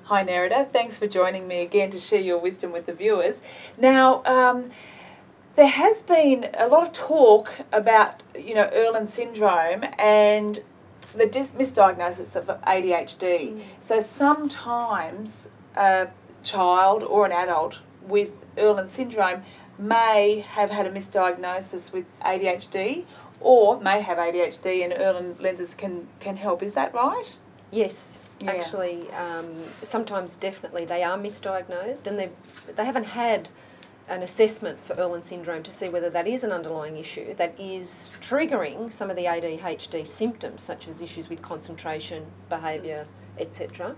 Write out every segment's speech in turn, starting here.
Hi Nerida, thanks for joining me again to share your wisdom with the viewers. Now, there has been a lot of talk about, Irlen Syndrome and the misdiagnosis of ADHD. So sometimes a child or an adult with Irlen Syndrome may have had a misdiagnosis with ADHD or may have ADHD, and Irlen lenses can help. Is that right? Yes. Yeah. Actually, sometimes definitely they are misdiagnosed, and they haven't had an assessment for Irlen syndrome to see whether that is an underlying issue that is triggering some of the ADHD symptoms, such as issues with concentration, behaviour, etc.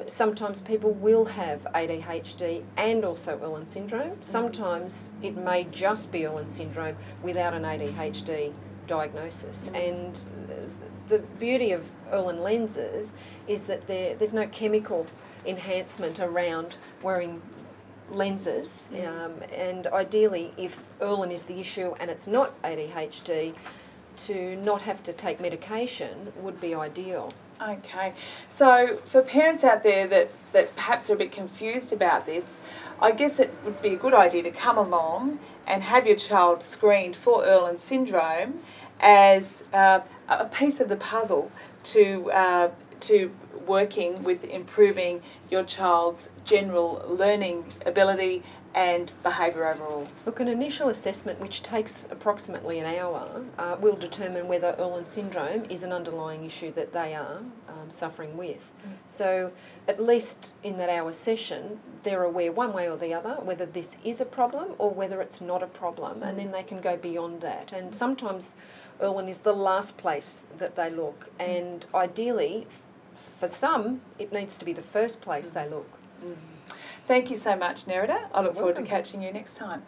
Sometimes people will have ADHD and also Irlen syndrome. Sometimes it may just be Irlen syndrome without an ADHD diagnosis. And the beauty of Irlen lenses is that there's no chemical enhancement around wearing lenses, and ideally, if Irlen is the issue and it's not ADHD, to not have to take medication would be ideal. Okay, so for parents out there that perhaps are a bit confused about this, I guess it would be a good idea to come along and have your child screened for Irlen syndrome as a piece of the puzzle to working with improving your child's general learning ability and behaviour overall. Look, an initial assessment, which takes approximately an hour, will determine whether Irlen syndrome is an underlying issue that they are suffering with. So at least in that hour session, they're aware one way or the other whether this is a problem or whether it's not a problem, and then they can go beyond that. And sometimes Irlen is the last place that they look, and ideally, for some, it needs to be the first place they look. Thank you so much, Nerida. I look forward to catching you next time.